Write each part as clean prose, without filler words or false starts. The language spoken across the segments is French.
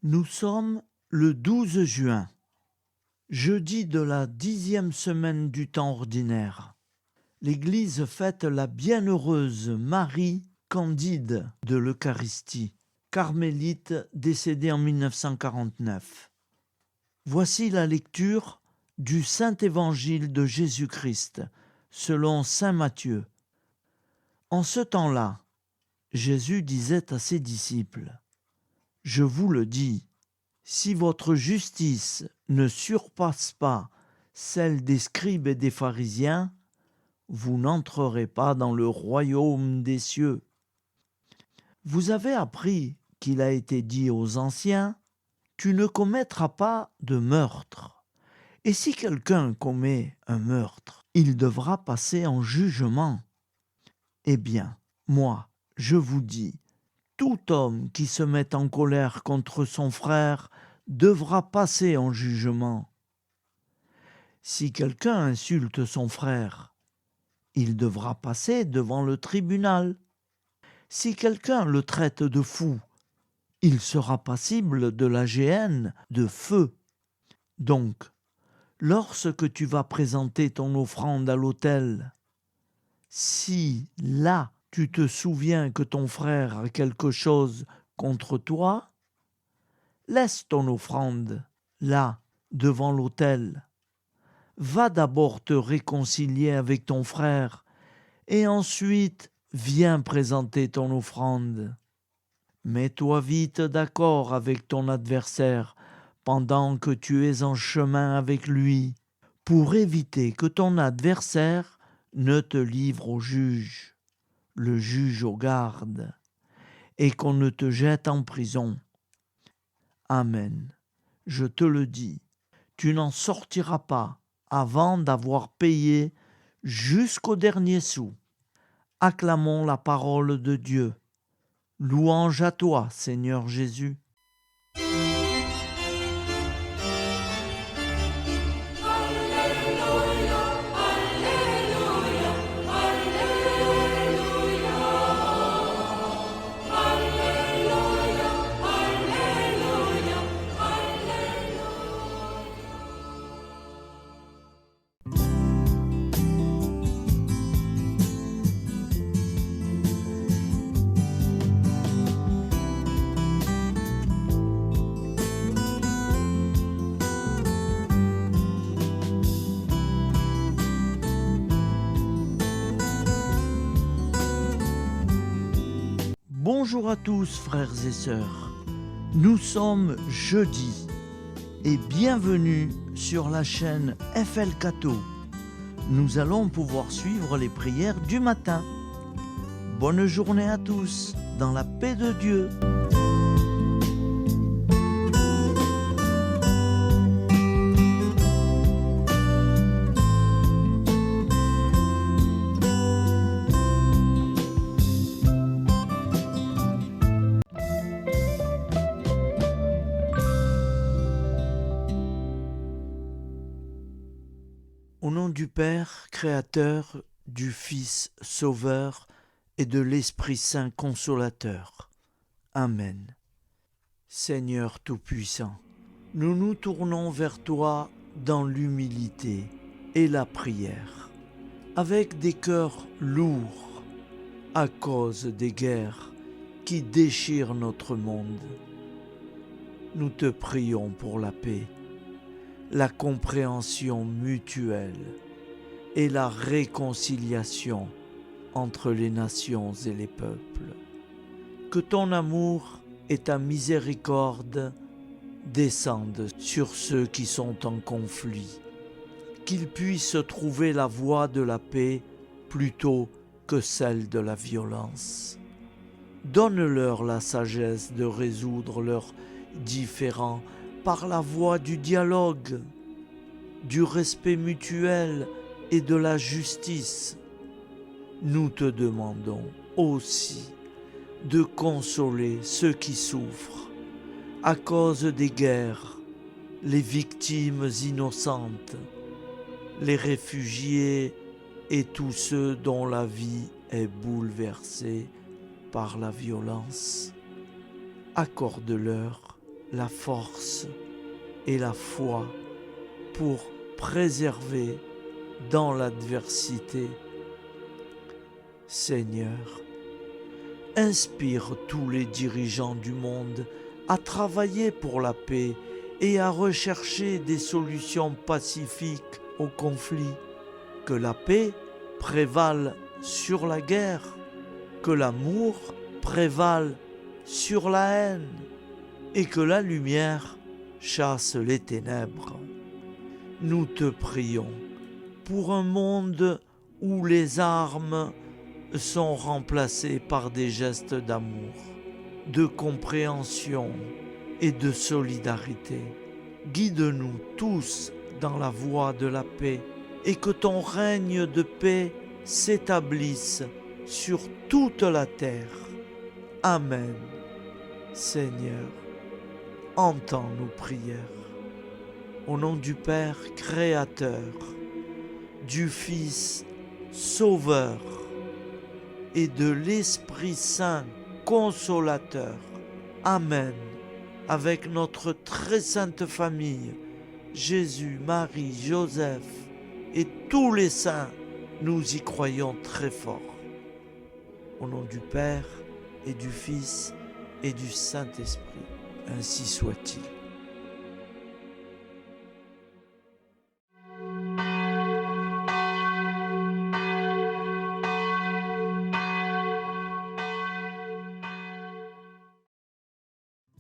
Nous sommes le 12 juin, jeudi de la 10e semaine du temps ordinaire. L'Église fête la bienheureuse Marie Candide de l'Eucharistie, carmélite décédée en 1949. Voici la lecture du Saint Évangile de Jésus-Christ, selon saint Matthieu. En ce temps-là, Jésus disait à ses disciples : « Je vous le dis, si votre justice ne surpasse pas celle des scribes et des pharisiens, vous n'entrerez pas dans le royaume des cieux. Vous avez appris qu'il a été dit aux anciens : tu ne commettras pas de meurtre. Et si quelqu'un commet un meurtre, il devra passer en jugement. Eh bien, moi, je vous dis, tout homme qui se met en colère contre son frère devra passer en jugement. Si quelqu'un insulte son frère, il devra passer devant le tribunal. Si quelqu'un le traite de fou, il sera passible de la géhenne de feu. Donc, lorsque tu vas présenter ton offrande à l'autel, si là tu te souviens que ton frère a quelque chose contre toi, laisse ton offrande là, devant l'autel. Va d'abord te réconcilier avec ton frère et ensuite viens présenter ton offrande. Mets-toi vite d'accord avec ton adversaire pendant que tu es en chemin avec lui, pour éviter que ton adversaire ne te livre au juge, le juge aux gardes, et qu'on ne te jette en prison. Amen. Je te le dis, tu n'en sortiras pas avant d'avoir payé jusqu'au dernier sou. Acclamons la parole de Dieu. Louange à toi, Seigneur Jésus. Bonjour à tous frères et sœurs, nous sommes jeudi et bienvenue sur la chaîne FL Cato. Nous allons pouvoir suivre les prières du matin. Bonne journée à tous, dans la paix de Dieu. Au nom du Père, Créateur, du Fils, Sauveur et de l'Esprit Saint Consolateur. Amen. Seigneur Tout-Puissant, nous nous tournons vers toi dans l'humilité et la prière, avec des cœurs lourds à cause des guerres qui déchirent notre monde. Nous te prions pour la paix, la compréhension mutuelle et la réconciliation entre les nations et les peuples. Que ton amour et ta miséricorde descendent sur ceux qui sont en conflit, qu'ils puissent trouver la voie de la paix plutôt que celle de la violence. Donne-leur la sagesse de résoudre leurs différends par la voie du dialogue, du respect mutuel et de la justice. Nous te demandons aussi de consoler ceux qui souffrent à cause des guerres, les victimes innocentes, les réfugiés et tous ceux dont la vie est bouleversée par la violence. Accorde-leur la force et la foi pour préserver dans l'adversité. Seigneur, inspire tous les dirigeants du monde à travailler pour la paix et à rechercher des solutions pacifiques aux conflits. Que la paix prévale sur la guerre, que l'amour prévale sur la haine et que la lumière chasse les ténèbres. Nous te prions pour un monde où les armes sont remplacées par des gestes d'amour, de compréhension et de solidarité. Guide-nous tous dans la voie de la paix et que ton règne de paix s'établisse sur toute la terre. Amen. Seigneur, entends nos prières. Au nom du Père Créateur, du Fils Sauveur et de l'Esprit Saint Consolateur. Amen. Avec notre très sainte famille, Jésus, Marie, Joseph et tous les saints, nous y croyons très fort. Au nom du Père et du Fils et du Saint-Esprit, ainsi soit-il.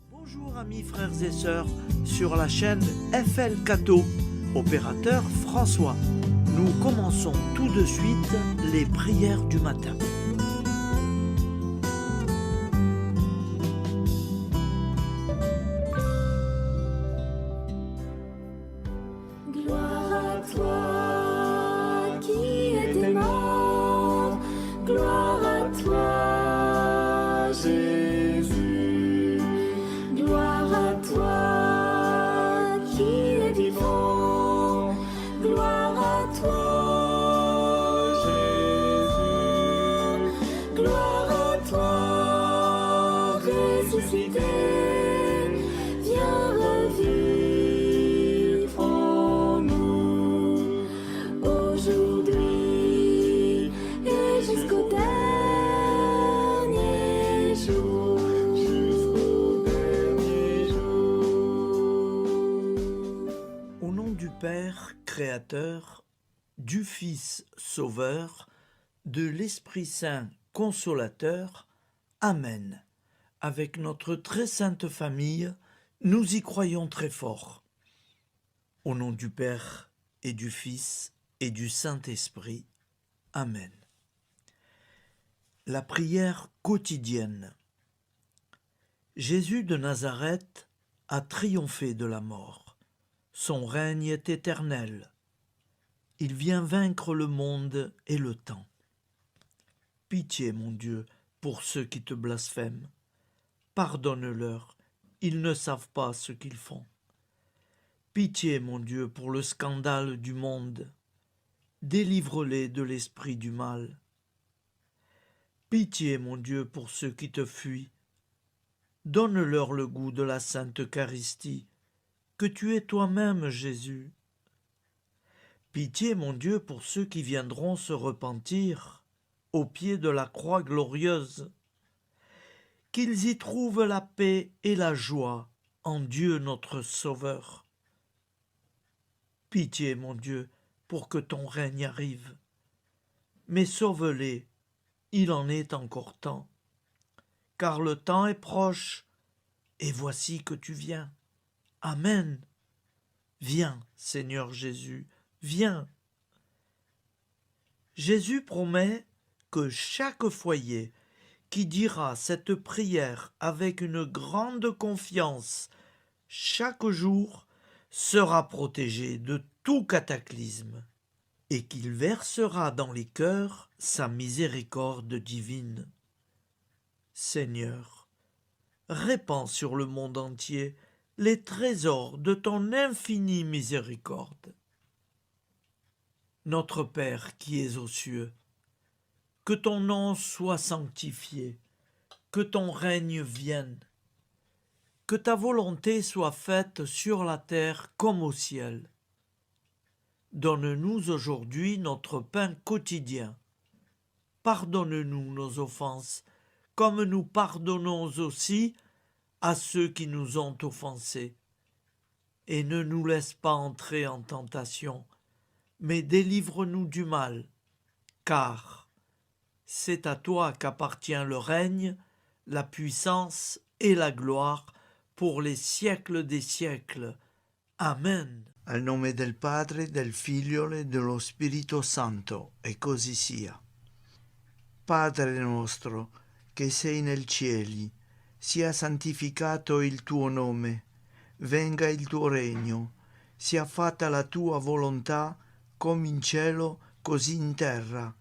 Bonjour amis frères et sœurs sur la chaîne FL Cato, opérateur François. Nous commençons tout de suite les prières du matin. Gloire à toi qui es mort, gloire à toi Jésus, gloire à toi qui es vivant, gloire à toi Jésus, gloire à toi ressuscité, viens revivre en nous aujourd'hui et jusqu'au dernier jour. Au nom du Père Créateur, du Fils Sauveur, de l'Esprit Saint Consolateur. Amen. Avec notre très sainte famille, nous y croyons très fort. Au nom du Père et du Fils et du Saint-Esprit. Amen. La prière quotidienne. Jésus de Nazareth a triomphé de la mort. Son règne est éternel. Il vient vaincre le monde et le temps. Pitié, mon Dieu, pour ceux qui te blasphèment. Pardonne-leur, ils ne savent pas ce qu'ils font. Pitié, mon Dieu, pour le scandale du monde. Délivre-les de l'esprit du mal. Pitié, mon Dieu, pour ceux qui te fuient. Donne-leur le goût de la Sainte Eucharistie, que tu es toi-même, Jésus. Pitié, mon Dieu, pour ceux qui viendront se repentir au pied de la croix glorieuse, qu'ils y trouvent la paix et la joie en Dieu notre Sauveur. Pitié, mon Dieu, pour que ton règne arrive. Mais sauve-les, il en est encore temps, car le temps est proche, et voici que tu viens. Amen. Viens, Seigneur Jésus, viens. Jésus promet que chaque foyer qui dira cette prière avec une grande confiance chaque jour sera protégé de tout cataclysme et qu'il versera dans les cœurs sa miséricorde divine. Seigneur, répands sur le monde entier les trésors de ton infinie miséricorde. Notre Père qui es aux cieux, que ton nom soit sanctifié, que ton règne vienne, Que ta volonté soit faite sur la terre comme au ciel. Donne-nous aujourd'hui notre pain quotidien. Pardonne-nous nos offenses, comme nous pardonnons aussi à ceux qui nous ont offensés. Et ne nous laisse pas entrer en tentation, mais délivre-nous du mal, car c'est à toi qu'appartient le règne, la puissance et la gloire pour les siècles des siècles. Amen. Al nome del Padre, del Figlio e dello Spirito Santo, e così sia. Padre nostro, che sei nel cieli, sia santificato il tuo nome, venga il tuo regno, sia fatta la tua volontà, come in cielo, così in terra.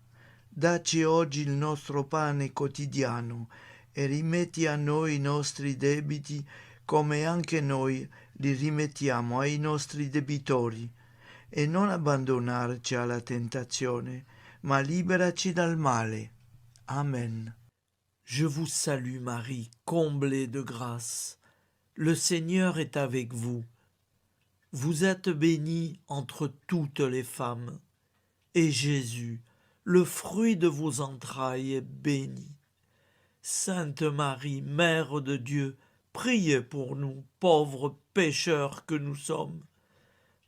Dacci oggi il nostro pane quotidiano e rimetti a noi i nostri debiti, come anche noi li rimettiamo ai nostri debitori, e non abbandonarci alla tentazione, ma liberaci dal male. Amen. Je vous salue Marie, comblée de grâce. Le Seigneur est avec vous. Vous êtes bénie entre toutes les femmes, et Jésus, le fruit de vos entrailles, est béni. Sainte Marie, Mère de Dieu, priez pour nous, pauvres pécheurs que nous sommes,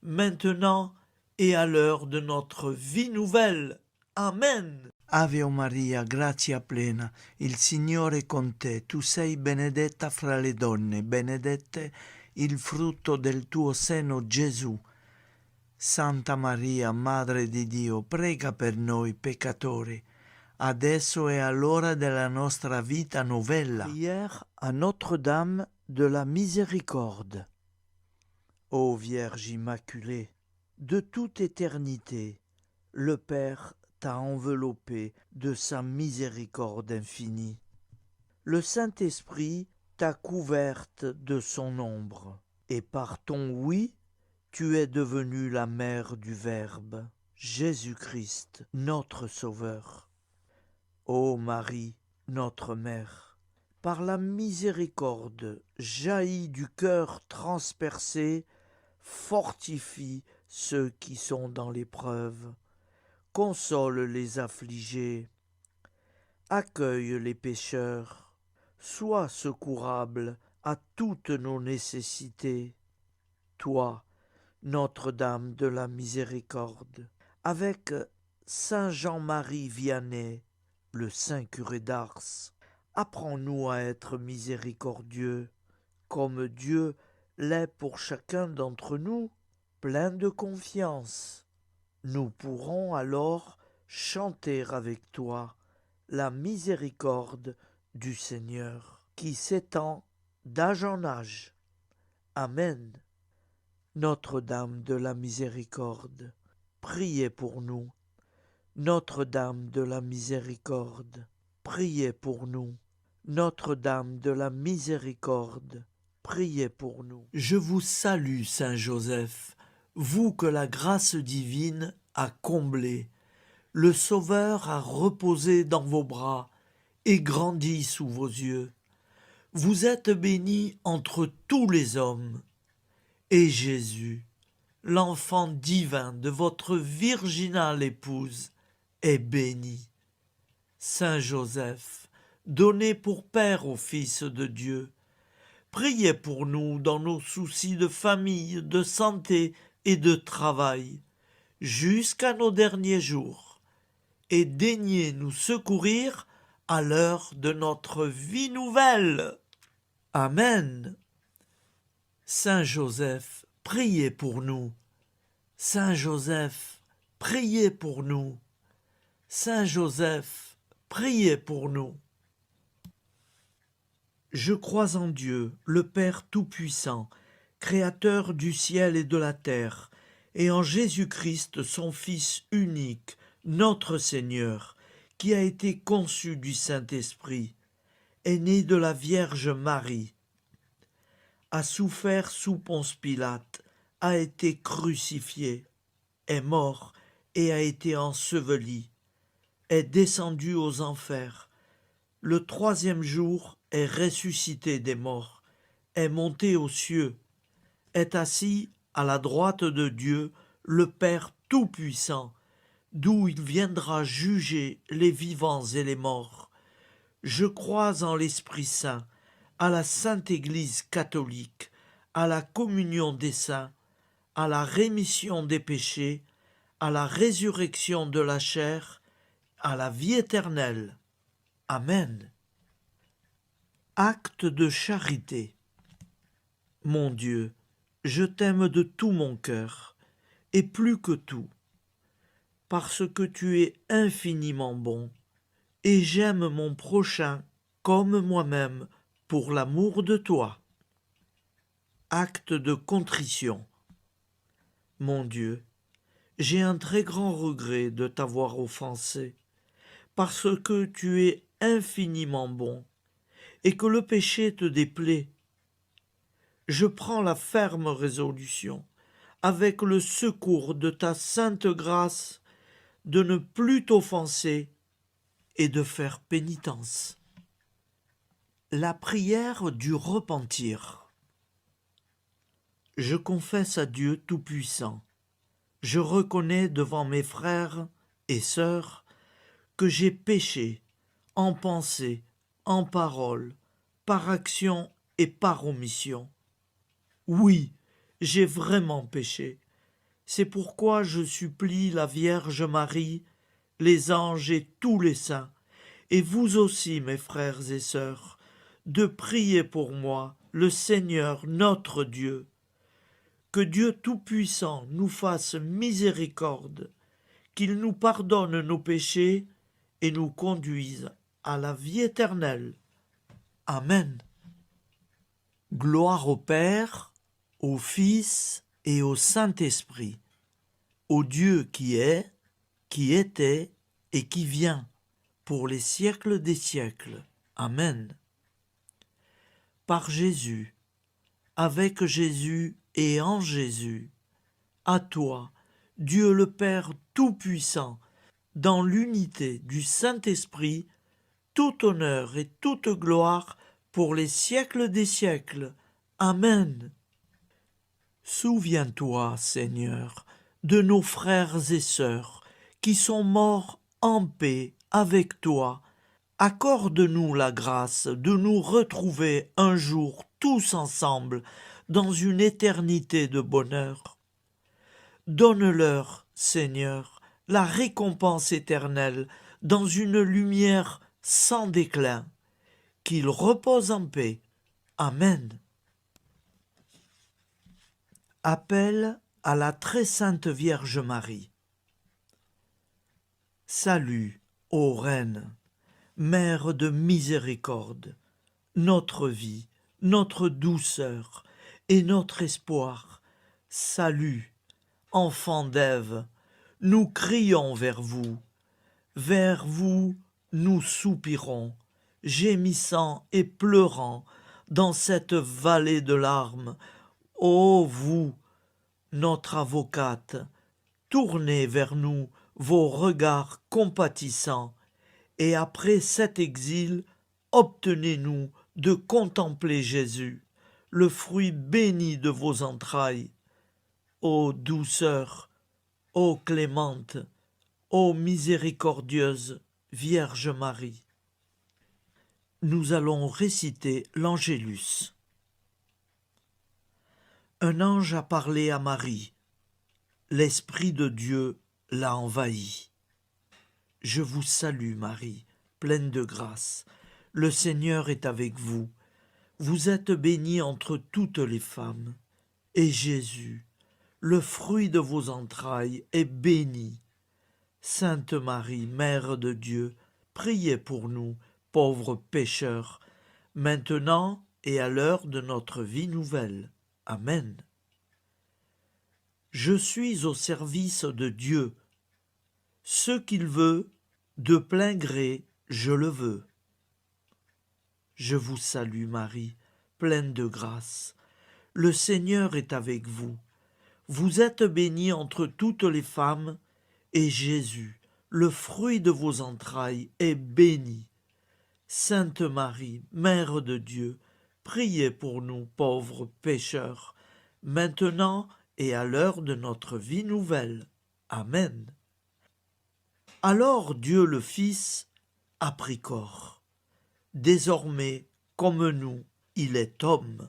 maintenant et à l'heure de notre vie nouvelle. Amen. Ave Maria, grazia plena, il Signore è con te, tu sei benedetta fra le donne, benedetto il frutto del tuo seno, Gesù. Santa Maria, Madre di Dio, prega per noi peccatori, adesso e all'ora della nostra vita novella. Prière à Notre-Dame de la Miséricorde. Ô Vierge Immaculée, De toute éternité, le Père t'a enveloppé de sa miséricorde infinie. Le Saint-Esprit t'a couverte de son ombre, et par ton oui, tu es devenue la mère du Verbe, Jésus-Christ, notre Sauveur. Ô Marie, notre Mère, par la miséricorde jaillie du cœur transpercé, fortifie ceux qui sont dans l'épreuve, console les affligés, accueille les pécheurs, sois secourable à toutes nos nécessités. Toi, Notre-Dame de la Miséricorde, avec Saint Jean-Marie Vianney, le saint curé d'Ars, apprends-nous à être miséricordieux, comme Dieu l'est pour chacun d'entre nous, plein de confiance. Nous pourrons alors chanter avec toi la miséricorde du Seigneur, qui s'étend d'âge en âge. Amen. Notre-Dame de la Miséricorde, priez pour nous. Notre-Dame de la Miséricorde, priez pour nous. Notre-Dame de la Miséricorde, priez pour nous. Je vous salue, Saint Joseph, vous que la grâce divine a comblé. Le Sauveur a reposé dans vos bras et grandi sous vos yeux. Vous êtes bénie entre tous les hommes. Et Jésus, l'enfant divin de votre virginale épouse, est béni. Saint Joseph, donné pour père au Fils de Dieu, priez pour nous dans nos soucis de famille, de santé et de travail, jusqu'à nos derniers jours, et daignez nous secourir à l'heure de notre vie nouvelle. Amen. Saint Joseph, priez pour nous. Saint Joseph, priez pour nous. Saint Joseph, priez pour nous. Je crois en Dieu, le Père Tout-Puissant, Créateur du ciel et de la terre, et en Jésus-Christ, son Fils unique, notre Seigneur, qui a été conçu du Saint-Esprit, est né de la Vierge Marie, a souffert sous Ponce Pilate, a été crucifié, est mort et a été enseveli, est descendu aux enfers, le troisième jour est ressuscité des morts, est monté aux cieux, est assis à la droite de Dieu, le Père Tout-Puissant, d'où il viendra juger les vivants et les morts. Je crois en l'Esprit Saint, à la Sainte Église catholique, à la communion des saints, à la rémission des péchés, à la résurrection de la chair, à la vie éternelle. Amen. Acte de charité. Mon Dieu, je t'aime de tout mon cœur, et plus que tout, parce que tu es infiniment bon, et j'aime mon prochain comme moi-même pour l'amour de toi. Acte de contrition. Mon Dieu, j'ai un très grand regret de t'avoir offensé, parce que tu es infiniment bon, et que le péché te déplaît. Je prends la ferme résolution, avec le secours de ta sainte grâce, de ne plus t'offenser et de faire pénitence. La prière du repentir. Je confesse à Dieu Tout-Puissant. Je reconnais devant mes frères et sœurs que j'ai péché en pensée, en parole, par action et par omission. Oui, j'ai vraiment péché. C'est pourquoi je supplie la Vierge Marie, les anges et tous les saints, et vous aussi, mes frères et sœurs, de prier pour moi, le Seigneur notre Dieu. Que Dieu Tout-Puissant nous fasse miséricorde, qu'il nous pardonne nos péchés et nous conduise à la vie éternelle. Amen. Gloire au Père, au Fils et au Saint-Esprit, au Dieu qui est, qui était et qui vient, pour les siècles des siècles. Amen. Par Jésus, avec Jésus et en Jésus, à toi, Dieu le Père Tout-Puissant, dans l'unité du Saint-Esprit, tout honneur et toute gloire pour les siècles des siècles. Amen. Souviens-toi, Seigneur, de nos frères et sœurs qui sont morts en paix avec toi. Accorde-nous la grâce de nous retrouver un jour tous ensemble dans une éternité de bonheur. Donne-leur, Seigneur, la récompense éternelle dans une lumière sans déclin. Qu'ils reposent en paix. Amen. Appel à la très sainte Vierge Marie. Salut, ô Reine, Mère de miséricorde, notre vie, notre douceur et notre espoir. Salut, enfant d'Ève, nous crions vers vous nous soupirons, gémissant et pleurant dans cette vallée de larmes. Ô vous, notre avocate, tournez vers nous vos regards compatissants, et après cet exil, obtenez-nous de contempler Jésus, le fruit béni de vos entrailles. Ô douceur, ô clémente, ô miséricordieuse Vierge Marie. Nous allons réciter l'Angélus. Un ange a parlé à Marie. L'Esprit de Dieu l'a envahie. Je vous salue, Marie, pleine de grâce. Le Seigneur est avec vous. Vous êtes bénie entre toutes les femmes. Et Jésus, le fruit de vos entrailles, est béni. Sainte Marie, Mère de Dieu, priez pour nous, pauvres pécheurs, maintenant et à l'heure de notre vie nouvelle. Amen. Je suis au service de Dieu. Ce qu'il veut, de plein gré, je le veux. Je vous salue, Marie, pleine de grâce. Le Seigneur est avec vous. Vous êtes bénie entre toutes les femmes, et Jésus, le fruit de vos entrailles, est béni. Sainte Marie, Mère de Dieu, priez pour nous pauvres pécheurs, maintenant et à l'heure de notre vie nouvelle. Amen. Alors Dieu le Fils a pris corps. Désormais, comme nous, il est homme.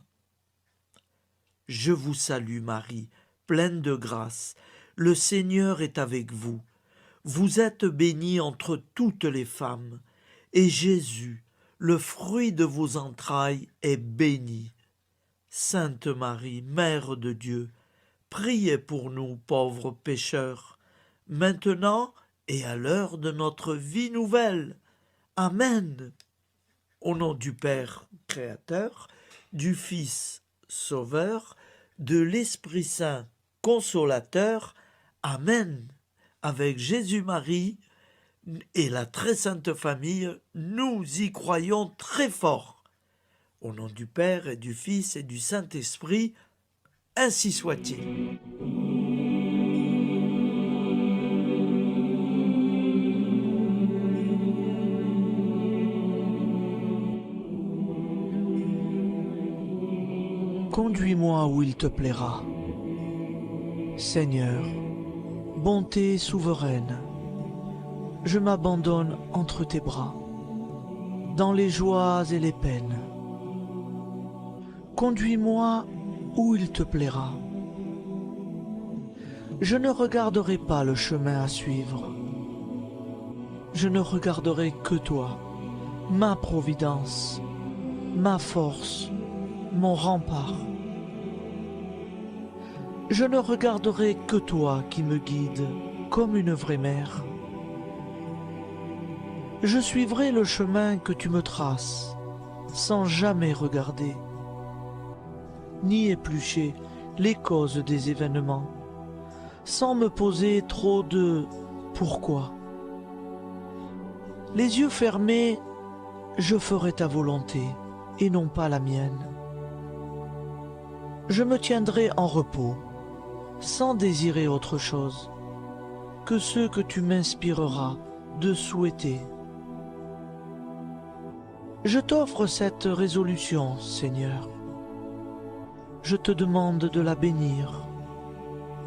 Je vous salue Marie, pleine de grâce. Le Seigneur est avec vous. Vous êtes bénie entre toutes les femmes, et Jésus, le fruit de vos entrailles, est béni. Sainte Marie, Mère de Dieu, priez pour nous pauvres pécheurs, maintenant et à l'heure de notre vie nouvelle. Amen. Au nom du Père Créateur, du Fils Sauveur, de l'Esprit Saint Consolateur. Amen. Avec Jésus-Marie et la très sainte famille, nous y croyons très fort. Au nom du Père et du Fils et du Saint-Esprit, ainsi soit-il. Conduis-moi où il te plaira. Seigneur, bonté souveraine, je m'abandonne entre tes bras, dans les joies et les peines. Conduis-moi où il te plaira. Je ne regarderai pas le chemin à suivre. Je ne regarderai que toi, ma providence, ma force, mon rempart. Je ne regarderai que toi qui me guides comme une vraie mère. Je suivrai le chemin que tu me traces, sans jamais regarder, ni éplucher les causes des événements, sans me poser trop de « pourquoi ». Les yeux fermés, je ferai ta volonté et non pas la mienne. Je me tiendrai en repos, sans désirer autre chose que ce que tu m'inspireras de souhaiter. Je t'offre cette résolution, Seigneur. Je te demande de la bénir.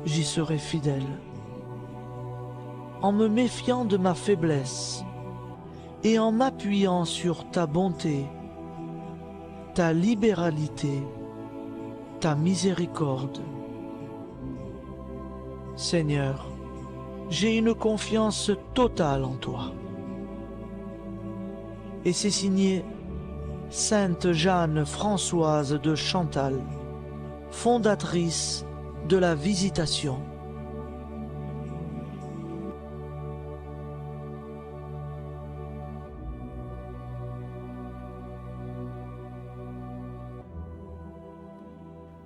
J'y serai fidèle. En me méfiant de ma faiblesse et en m'appuyant sur ta bonté, ta libéralité, ta miséricorde. Seigneur, j'ai une confiance totale en toi. Et c'est signé Sainte Jeanne Françoise de Chantal, fondatrice de la Visitation.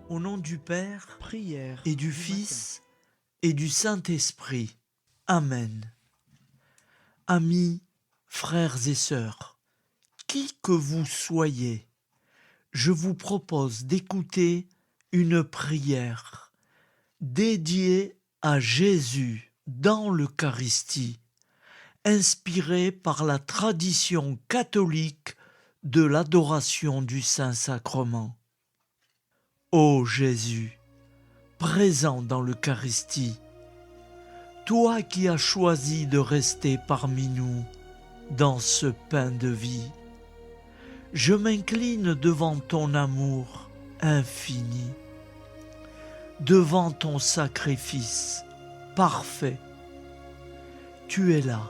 Au nom du Père Prière et du Fils et du Saint-Esprit. Amen. Amis, frères et sœurs, qui que vous soyez, je vous propose d'écouter une prière dédiée à Jésus dans l'Eucharistie, inspirée par la tradition catholique de l'adoration du Saint-Sacrement. Ô Jésus, présent dans l'Eucharistie, toi qui as choisi de rester parmi nous dans ce pain de vie, je m'incline devant ton amour infini, devant ton sacrifice parfait. Tu es là,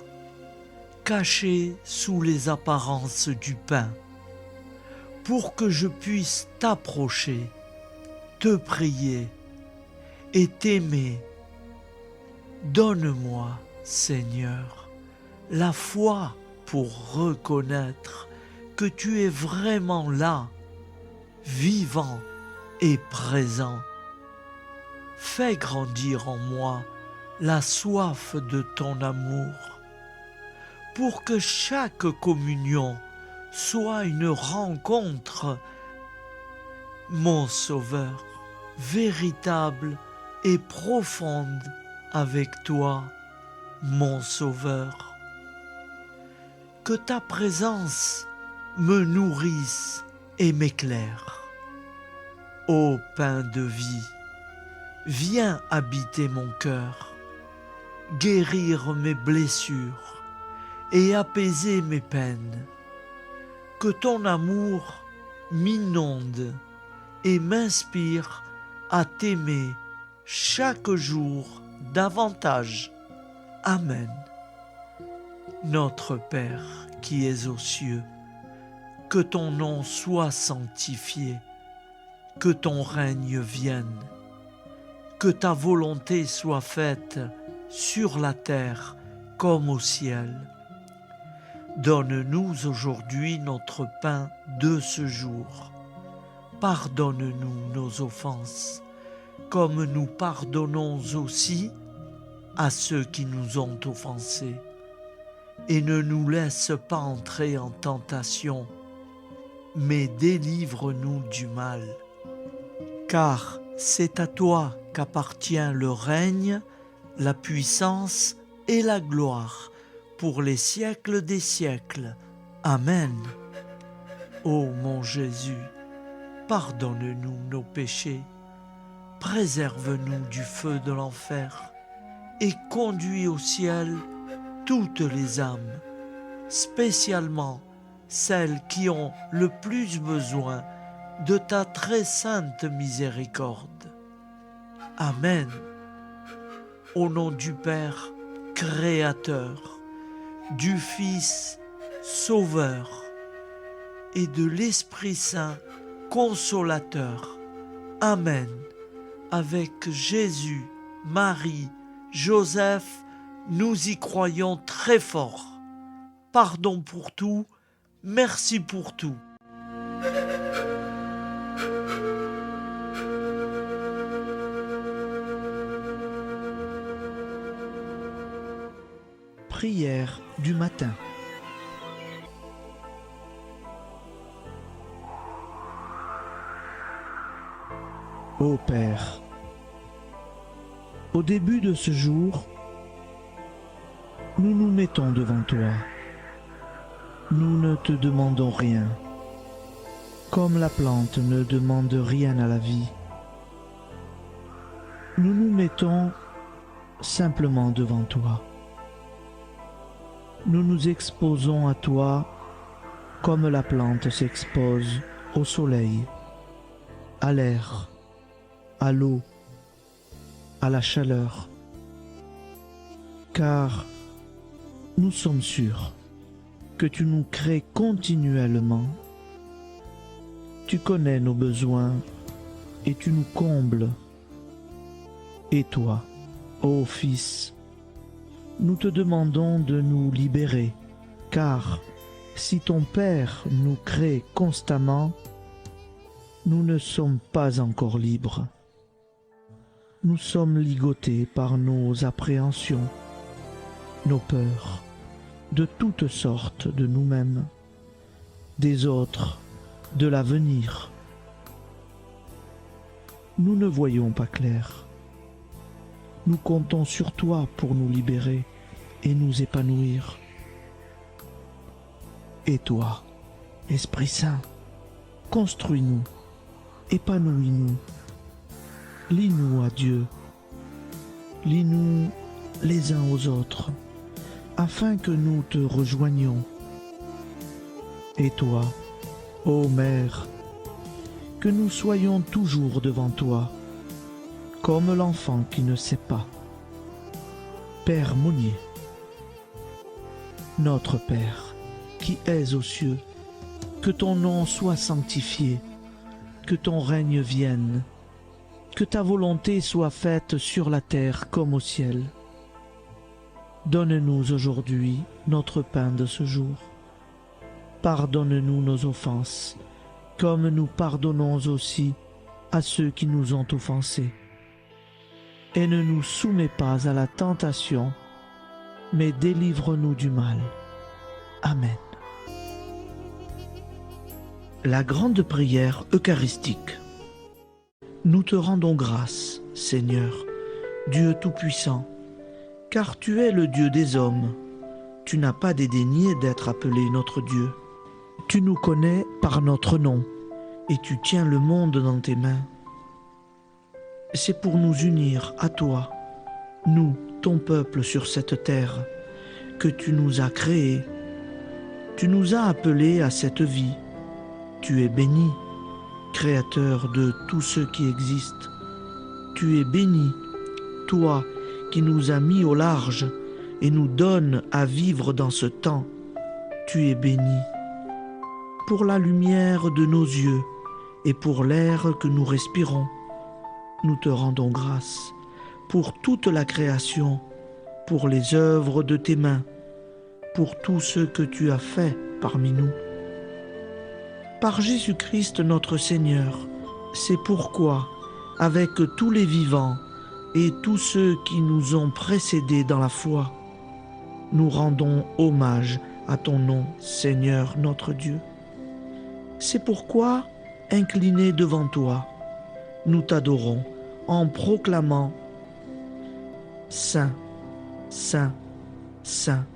caché sous les apparences du pain, pour que je puisse t'approcher, te prier et t'aimer. Donne-moi, Seigneur, la foi pour reconnaître que tu es vraiment là, vivant et présent. Fais grandir en moi la soif de ton amour, pour que chaque communion soit une rencontre, mon Sauveur, véritable et profonde avec toi, mon Sauveur. Que ta présence me nourrisse et m'éclaire. Ô pain de vie, viens habiter mon cœur, guérir mes blessures et apaiser mes peines. Que ton amour m'inonde et m'inspire à t'aimer chaque jour davantage. Amen. Notre Père qui es aux cieux, que ton nom soit sanctifié, que ton règne vienne, que ta volonté soit faite sur la terre comme au ciel. Donne-nous aujourd'hui notre pain de ce jour. Pardonne-nous nos offenses, comme nous pardonnons aussi à ceux qui nous ont offensés. Et ne nous laisse pas entrer en tentation, mais délivre-nous du mal. Car c'est à toi qu'appartient le règne, la puissance et la gloire pour les siècles des siècles. Amen. Ô mon Jésus, pardonne-nous nos péchés, préserve-nous du feu de l'enfer et conduis au ciel toutes les âmes, spécialement celles qui ont le plus besoin de ta très sainte miséricorde. Amen. Au nom du Père Créateur, du Fils Sauveur et de l'Esprit Saint Consolateur. Amen. Avec Jésus, Marie, Joseph, nous y croyons très fort. Pardon pour tout, merci pour tout. Prière du matin. Ô Père, au début de ce jour, nous nous mettons devant toi. Nous ne te demandons rien, comme la plante ne demande rien à la vie. Nous nous mettons simplement devant toi. Nous nous exposons à toi comme la plante s'expose au soleil, à l'air, à l'eau, à la chaleur. Car nous sommes sûrs que tu nous crées continuellement. Tu connais nos besoins et tu nous combles. Et toi, ô Fils, nous te demandons de nous libérer, car si ton Père nous crée constamment, nous ne sommes pas encore libres. Nous sommes ligotés par nos appréhensions, nos peurs, de toutes sortes de nous-mêmes, des autres, de l'avenir. Nous ne voyons pas clair. Nous comptons sur toi pour nous libérer et nous épanouir. Et toi, Esprit Saint, construis-nous, épanouis-nous, lie-nous à Dieu, lie-nous les uns aux autres, afin que nous te rejoignions. Et toi, ô Mère, que nous soyons toujours devant toi, comme l'enfant qui ne sait pas. Père Monnier, notre Père, qui es aux cieux, que ton nom soit sanctifié, que ton règne vienne, que ta volonté soit faite sur la terre comme au ciel. Donne-nous aujourd'hui notre pain de ce jour. Pardonne-nous nos offenses, comme nous pardonnons aussi à ceux qui nous ont offensés. Et ne nous soumets pas à la tentation, mais délivre-nous du mal. Amen. La grande prière eucharistique. Nous te rendons grâce, Seigneur, Dieu Tout-Puissant, car tu es le Dieu des hommes. Tu n'as pas dédaigné d'être appelé notre Dieu. Tu nous connais par notre nom et tu tiens le monde dans tes mains. C'est pour nous unir à toi, nous, ton peuple sur cette terre, que tu nous as créés. Tu nous as appelés à cette vie. Tu es béni, Créateur de tout ce qui existe. Tu es béni, toi qui nous as mis au large et nous donnes à vivre dans ce temps. Tu es béni. Pour la lumière de nos yeux et pour l'air que nous respirons, nous te rendons grâce. Pour toute la création, pour les œuvres de tes mains, pour tout ce que tu as fait parmi nous. Par Jésus-Christ notre Seigneur, c'est pourquoi, avec tous les vivants et tous ceux qui nous ont précédés dans la foi, nous rendons hommage à ton nom, Seigneur notre Dieu. C'est pourquoi, inclinés devant toi, nous t'adorons en proclamant « Saint, Saint, Saint ».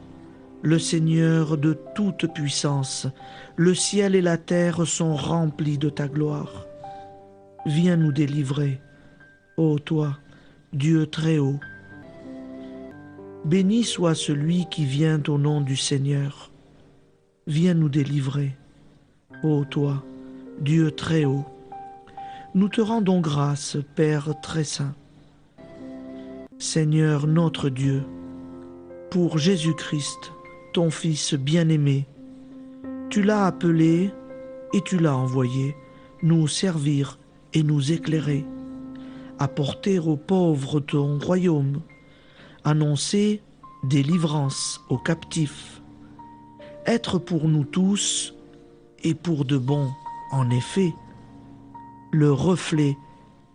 Le Seigneur de toute puissance, le ciel et la terre sont remplis de ta gloire. Viens nous délivrer, ô toi, Dieu très haut. Béni soit celui qui vient au nom du Seigneur. Viens nous délivrer, ô toi, Dieu très haut. Nous te rendons grâce, Père très saint. Seigneur notre Dieu, pour Jésus-Christ, ton Fils bien-aimé, tu l'as appelé et tu l'as envoyé nous servir et nous éclairer, apporter aux pauvres ton royaume, annoncer délivrance aux captifs, être pour nous tous et pour de bon, en effet, le reflet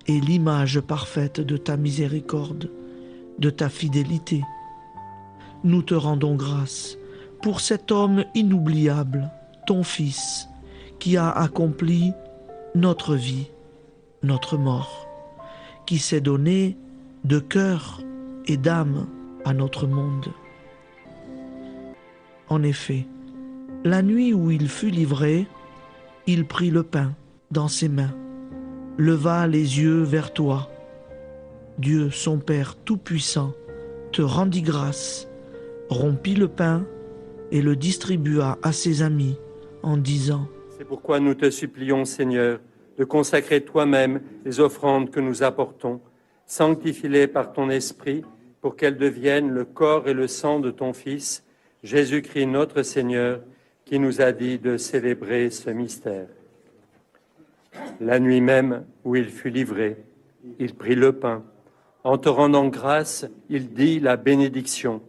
et l'image parfaite de ta miséricorde, de ta fidélité. Nous te rendons grâce pour cet homme inoubliable, ton Fils, qui a accompli notre vie, notre mort, qui s'est donné de cœur et d'âme à notre monde. En effet, la nuit où il fut livré, il prit le pain dans ses mains, leva les yeux vers toi. Dieu, son Père tout-puissant, te rendit grâce, rompit le pain et le distribua à ses amis en disant : C'est pourquoi nous te supplions, Seigneur, de consacrer toi-même les offrandes que nous apportons. Sanctifie-les par ton Esprit pour qu'elles deviennent le corps et le sang de ton Fils, Jésus-Christ notre Seigneur, qui nous a dit de célébrer ce mystère. La nuit même où il fut livré, il prit le pain. En te rendant grâce, il dit la bénédiction.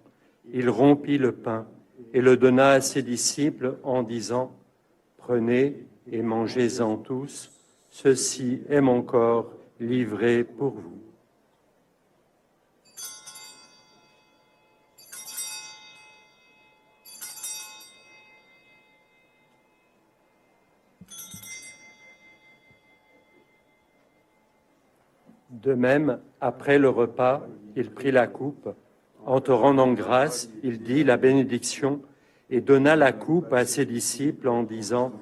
Il rompit le pain et le donna à ses disciples en disant : Prenez et mangez-en tous, ceci est mon corps livré pour vous. De même, après le repas, il prit la coupe. En te rendant grâce, il dit la bénédiction et donna la coupe à ses disciples en disant :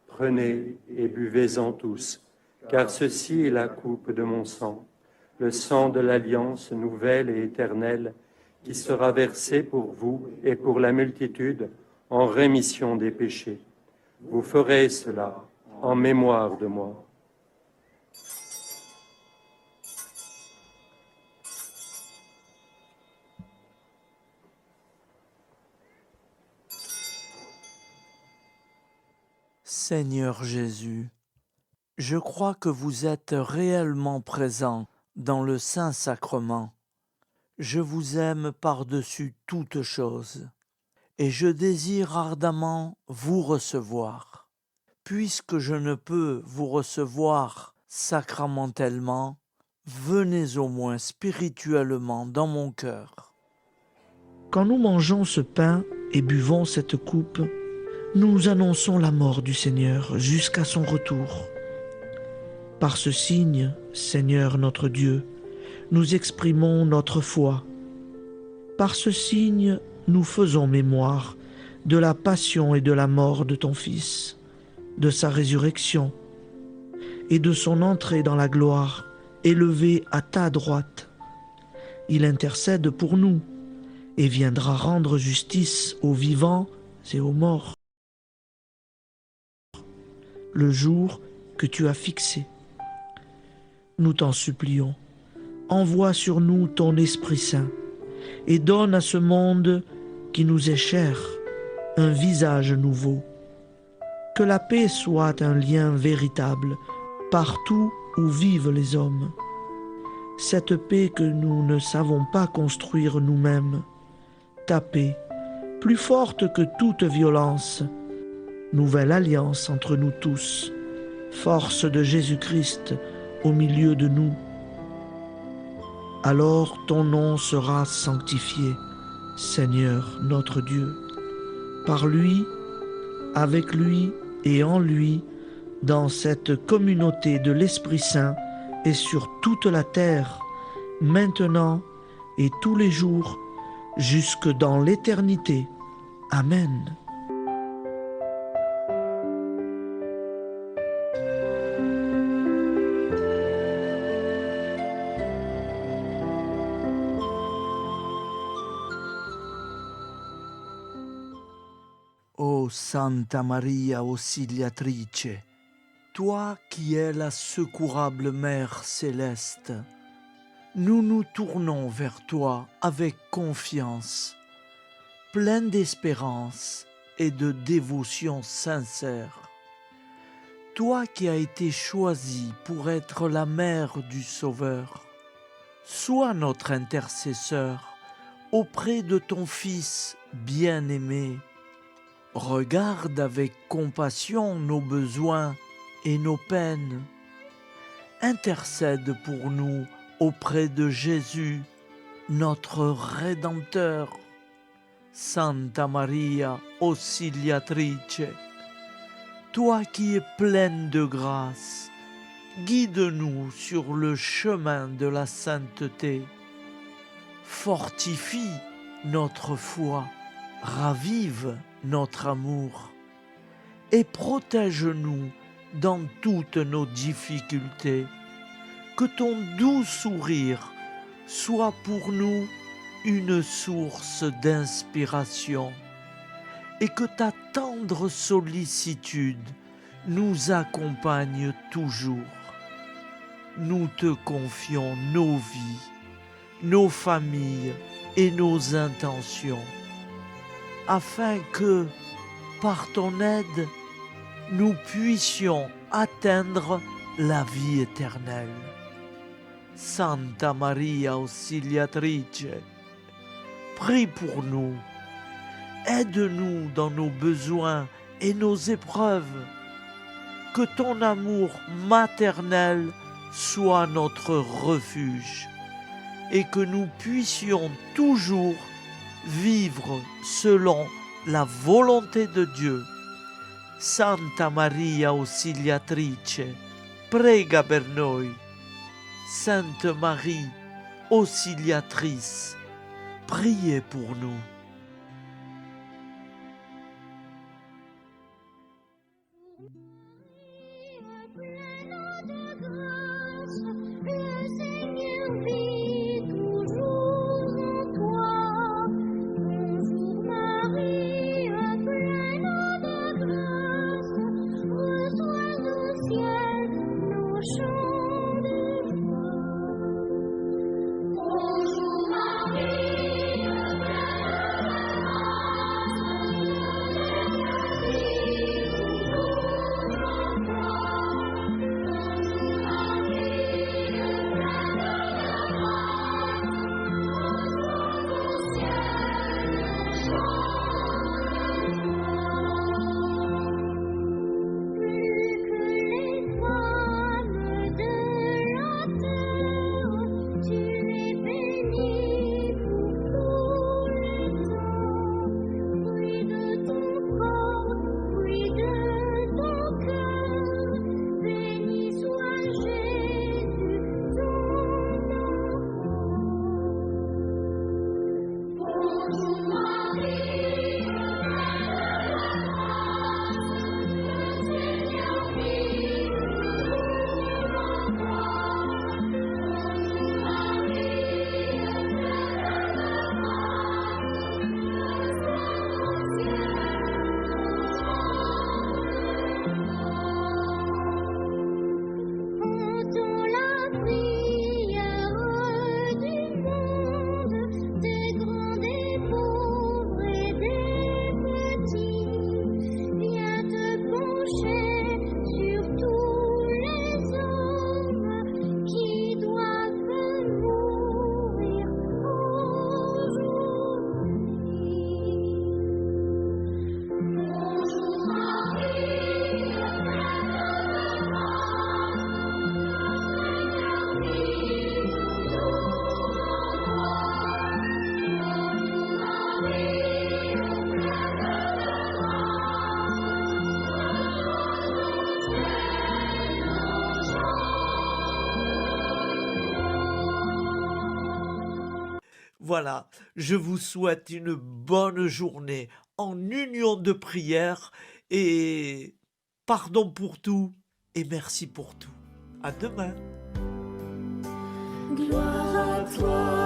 Prenez et buvez-en tous, car ceci est la coupe de mon sang, le sang de l'alliance nouvelle et éternelle, qui sera versé pour vous et pour la multitude en rémission des péchés. Vous ferez cela en mémoire de moi. Seigneur Jésus, je crois que vous êtes réellement présent dans le Saint-Sacrement. Je vous aime par-dessus toute chose et je désire ardemment vous recevoir. Puisque je ne peux vous recevoir sacramentellement, venez au moins spirituellement dans mon cœur. Quand nous mangeons ce pain et buvons cette coupe, nous annonçons la mort du Seigneur jusqu'à son retour. Par ce signe, Seigneur notre Dieu, nous exprimons notre foi. Par ce signe, nous faisons mémoire de la passion et de la mort de ton Fils, de sa résurrection et de son entrée dans la gloire, élevé à ta droite. Il intercède pour nous et viendra rendre justice aux vivants et aux morts. Le jour que tu as fixé. Nous t'en supplions, envoie sur nous ton Esprit Saint et donne à ce monde qui nous est cher un visage nouveau. Que la paix soit un lien véritable partout où vivent les hommes. Cette paix que nous ne savons pas construire nous-mêmes. Ta paix, plus forte que toute violence. Nouvelle alliance entre nous tous. Force de Jésus-Christ au milieu de nous. Alors ton nom sera sanctifié, Seigneur notre Dieu. Par lui, avec lui et en lui, dans cette communauté de l'Esprit Saint et sur toute la terre, maintenant et tous les jours, jusque dans l'éternité. Amen. Ô Santa Maria Auxiliatrice, toi qui es la secourable Mère céleste, nous nous tournons vers toi avec confiance, plein d'espérance et de dévotion sincère. Toi qui as été choisie pour être la mère du Sauveur, sois notre intercesseur auprès de ton Fils bien-aimé. Regarde avec compassion nos besoins et nos peines. Intercède pour nous auprès de Jésus, notre Rédempteur. Santa Maria Auxiliatrice, toi qui es pleine de grâce, guide-nous sur le chemin de la sainteté. Fortifie notre foi, ravive notre amour et protège-nous dans toutes nos difficultés. Que ton doux sourire soit pour nous une source d'inspiration et que ta tendre sollicitude nous accompagne toujours. Nous te confions nos vies, nos familles et nos intentions, afin que, par ton aide, nous puissions atteindre la vie éternelle. Santa Maria Auxiliatrice, prie pour nous, aide-nous dans nos besoins et nos épreuves, que ton amour maternel soit notre refuge et que nous puissions toujours vivre selon la volonté de Dieu. Santa Maria Auxiliatrice, prega per noi. Sainte Marie, Auxiliatrice, priez pour nous. Voilà, je vous souhaite une bonne journée en union de prière et pardon pour tout et merci pour tout. À demain. Gloire à toi,